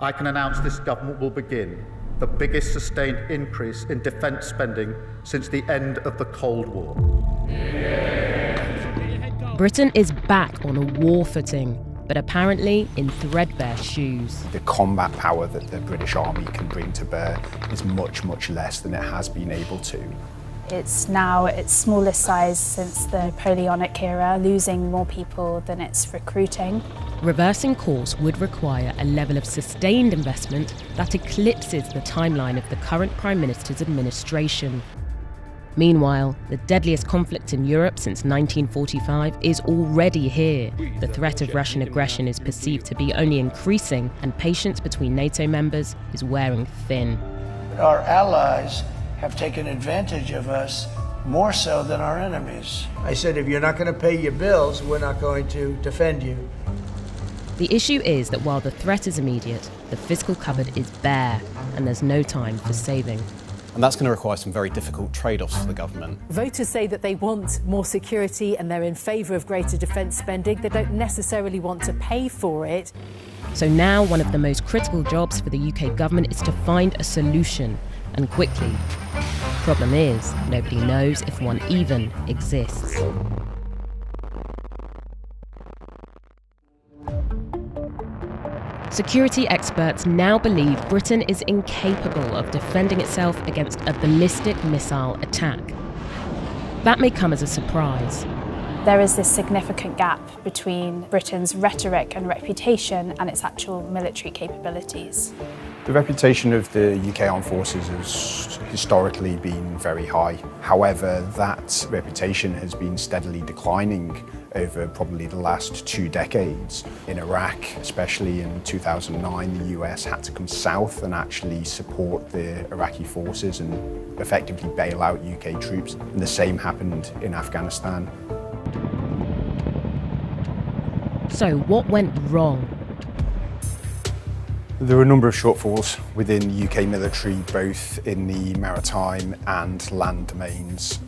I can announce this government will begin the biggest sustained increase in defence spending since the end of the Cold War. Britain is back on a war footing, but apparently in threadbare shoes. The combat power that the British Army can bring to bear is much, much less than it has been able to. It's now its smallest size since the Napoleonic era, losing more people than it's recruiting. Reversing course would require a level of sustained investment that eclipses the timeline of the current Prime Minister's administration. Meanwhile, the deadliest conflict in Europe since 1945 is already here. The threat of Russian aggression is perceived to be only increasing, and patience between NATO members is wearing thin. Our allies have taken advantage of us more so than our enemies. I said, if you're not going to pay your bills, we're not going to defend you. The issue is that while the threat is immediate, the fiscal cupboard is bare, and there's no time for saving. And that's going to require some very difficult trade-offs for the government. Voters say that they want more security and they're in favour of greater defence spending. They don't necessarily want to pay for it. So now one of the most critical jobs for the UK government is to find a solution, and quickly. Problem is, nobody knows if one even exists. Security experts now believe Britain is incapable of defending itself against a ballistic missile attack. That may come as a surprise. There is this significant gap between Britain's rhetoric and reputation and its actual military capabilities. The reputation of the UK Armed Forces has historically been very high. However, that reputation has been steadily declining over probably the last 2 decades. In Iraq, especially in 2009, the US had to come south and actually support the Iraqi forces and effectively bail out UK troops. And the same happened in Afghanistan. So what went wrong? There are a number of shortfalls within the UK military, both in the maritime and land domains.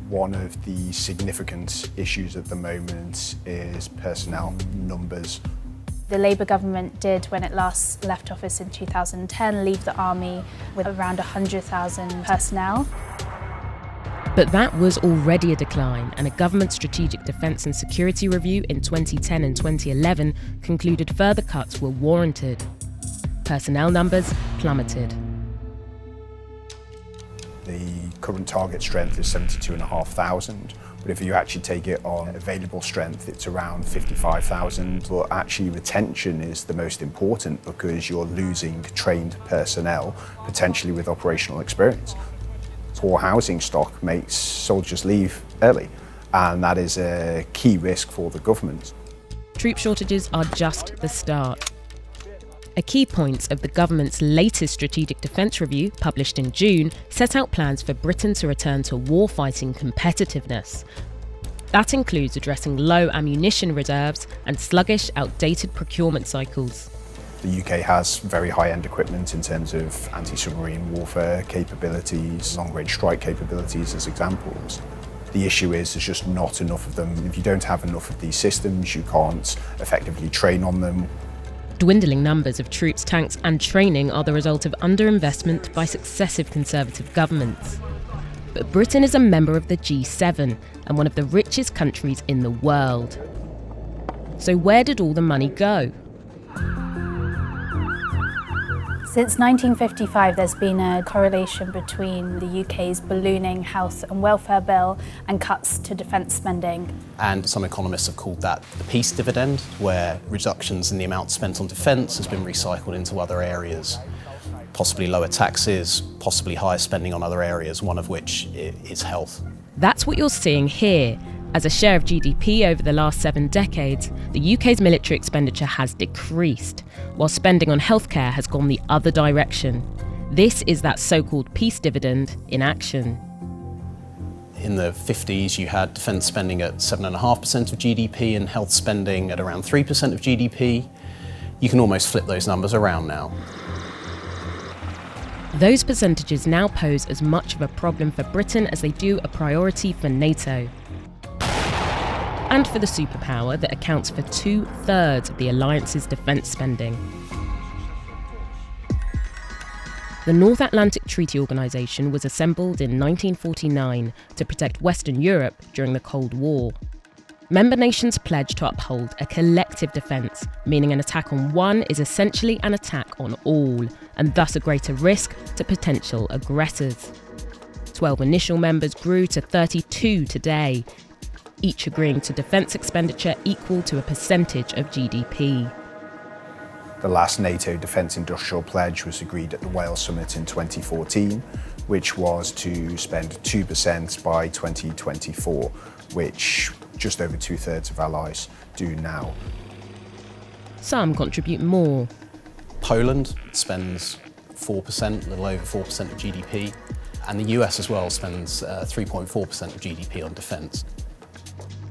One of the significant issues at the moment is personnel numbers. The Labour government did, when it last left office in 2010, leave the army with around 100,000 personnel. But that was already a decline, and a government strategic defence and security review in 2010 and 2011 concluded further cuts were warranted. Personnel numbers plummeted. The current target strength is 72,500, but if you actually take it on available strength, it's around 55,000. But actually retention is the most important because you're losing trained personnel, potentially with operational experience. Poor housing stock makes soldiers leave early, and that is a key risk for the government. Troop shortages are just the start. A key point of the government's latest strategic defence review, published in June, set out plans for Britain to return to warfighting competitiveness. That includes addressing low ammunition reserves and sluggish, outdated procurement cycles. The UK has very high-end equipment in terms of anti-submarine warfare capabilities, long-range strike capabilities as examples. The issue is there's just not enough of them. If you don't have enough of these systems, you can't effectively train on them. Dwindling numbers of troops, tanks and training are the result of underinvestment by successive Conservative governments. But Britain is a member of the G7 and one of the richest countries in the world. So where did all the money go? Since 1955, there's been a correlation between the UK's ballooning health and welfare bill and cuts to defence spending. And some economists have called that the peace dividend, where reductions in the amount spent on defence has been recycled into other areas. Possibly lower taxes, possibly higher spending on other areas, one of which is health. That's what you're seeing here. As a share of GDP over the last 7 decades, the UK's military expenditure has decreased, while spending on healthcare has gone the other direction. This is that so-called peace dividend in action. In the 50s, you had defence spending at 7.5% of GDP and health spending at around 3% of GDP. You can almost flip those numbers around now. Those percentages now pose as much of a problem for Britain as they do a priority for NATO. And for the superpower that accounts for 2/3 of the alliance's defence spending. The North Atlantic Treaty Organization was assembled in 1949 to protect Western Europe during the Cold War. Member nations pledged to uphold a collective defence, meaning an attack on one is essentially an attack on all, and thus a greater risk to potential aggressors. 12 initial members grew to 32 today, each agreeing to defence expenditure equal to a percentage of GDP. The last NATO Defence Industrial Pledge was agreed at the Wales Summit in 2014, which was to spend 2% by 2024, which just over 2/3 of allies do now. Some contribute more. Poland spends 4%, a little over 4% of GDP, and the US as well spends 3.4% of GDP on defence.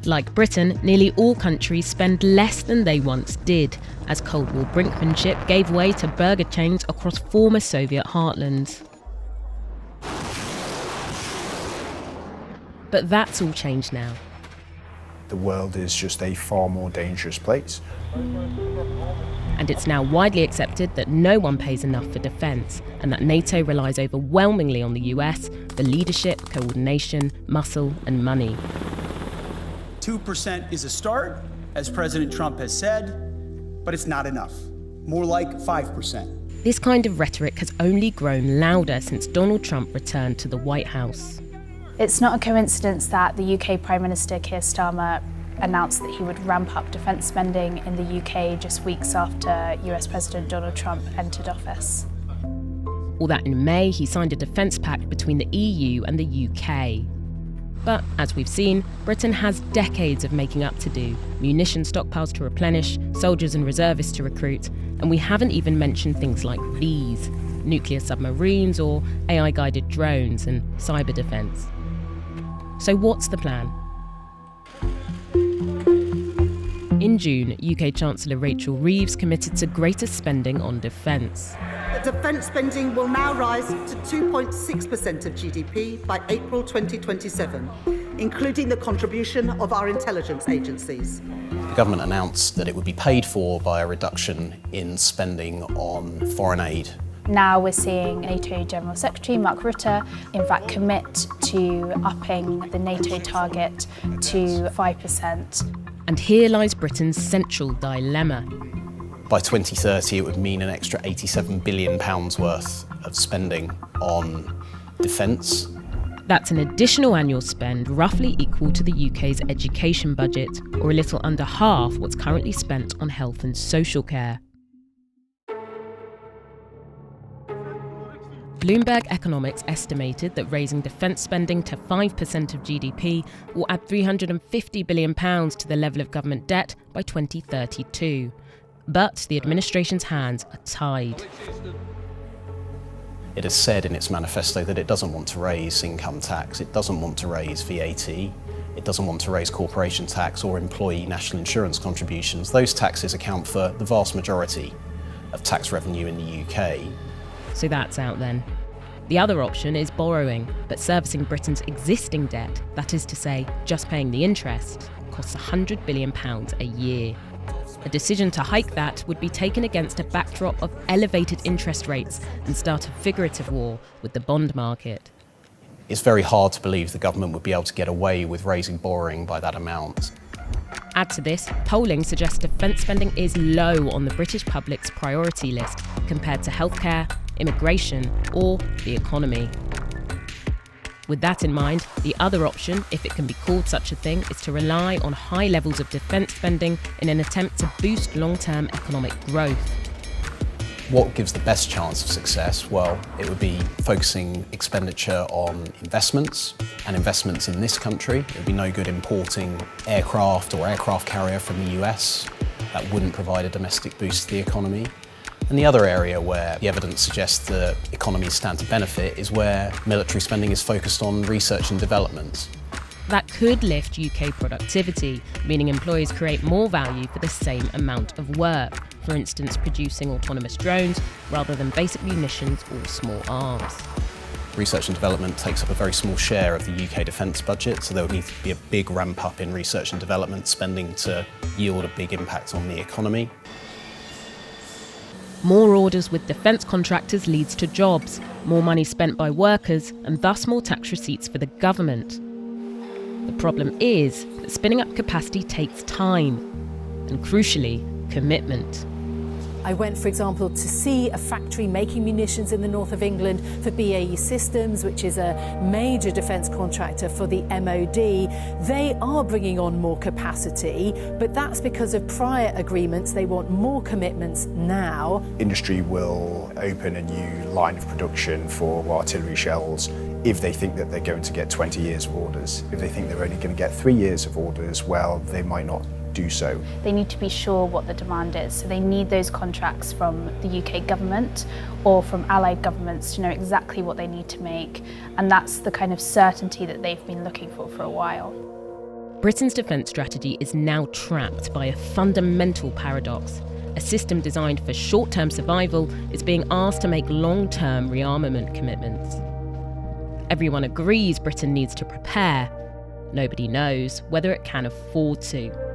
Like Britain, nearly all countries spend less than they once did, as Cold War brinkmanship gave way to burger chains across former Soviet heartlands. But that's all changed now. The world is just a far more dangerous place. And it's now widely accepted that no one pays enough for defence, and that NATO relies overwhelmingly on the US for leadership, coordination, muscle and money. 2% is a start, as President Trump has said, but it's not enough. More like 5%. This kind of rhetoric has only grown louder since Donald Trump returned to the White House. It's not a coincidence that the UK Prime Minister Keir Starmer announced that he would ramp up defence spending in the UK just weeks after US President Donald Trump entered office. Or that in May he signed a defence pact between the EU and the UK. But as we've seen, Britain has decades of making up to do, munition stockpiles to replenish, soldiers and reservists to recruit, and we haven't even mentioned things like these: nuclear submarines or AI-guided drones and cyber defence. So what's the plan? In June, UK Chancellor Rachel Reeves committed to greater spending on defence. Defence spending will now rise to 2.6% of GDP by April 2027, including the contribution of our intelligence agencies. The government announced that it would be paid for by a reduction in spending on foreign aid. Now we're seeing NATO General Secretary Mark Rutte in fact commit to upping the NATO target to 5%. And here lies Britain's central dilemma. By 2030, it would mean an extra £87 billion worth of spending on defence. That's an additional annual spend roughly equal to the UK's education budget, or a little under half what's currently spent on health and social care. Bloomberg Economics estimated that raising defence spending to 5% of GDP will add £350 billion to the level of government debt by 2032. But the administration's hands are tied. It has said in its manifesto that it doesn't want to raise income tax, it doesn't want to raise VAT, it doesn't want to raise corporation tax or employee national insurance contributions. Those taxes account for the vast majority of tax revenue in the UK. So that's out then. The other option is borrowing, but servicing Britain's existing debt, that is to say, just paying the interest, costs £100 billion a year. A decision to hike that would be taken against a backdrop of elevated interest rates and start a figurative war with the bond market. It's very hard to believe the government would be able to get away with raising borrowing by that amount. Add to this, polling suggests defence spending is low on the British public's priority list compared to healthcare, immigration, or the economy. With that in mind, the other option, if it can be called such a thing, is to rely on high levels of defence spending in an attempt to boost long-term economic growth. What gives the best chance of success? Well, it would be focusing expenditure on investments, and investments in this country. It would be no good importing aircraft or aircraft carrier from the US. That wouldn't provide a domestic boost to the economy. And the other area where the evidence suggests the economies stand to benefit is where military spending is focused on research and development. That could lift UK productivity, meaning employers create more value for the same amount of work, for instance producing autonomous drones rather than basic munitions or small arms. Research and development takes up a very small share of the UK defence budget, so there would need to be a big ramp up in research and development spending to yield a big impact on the economy. More orders with defence contractors leads to jobs, more money spent by workers, and thus more tax receipts for the government. The problem is that spinning up capacity takes time, and crucially, commitment. I went, for example, to see a factory making munitions in the north of England for BAE Systems, which is a major defence contractor for the MOD. They are bringing on more capacity, but that's because of prior agreements. They want more commitments now. Industry will open a new line of production for artillery shells if they think that they're going to get 20 years of orders. If they think they're only going to get 3 years of orders, well, they might not do so. They need to be sure what the demand is, so they need those contracts from the UK government or from allied governments to know exactly what they need to make, and that's the kind of certainty that they've been looking for a while. Britain's defence strategy is now trapped by a fundamental paradox. A system designed for short-term survival is being asked to make long-term rearmament commitments. Everyone agrees Britain needs to prepare. Nobody knows whether it can afford to.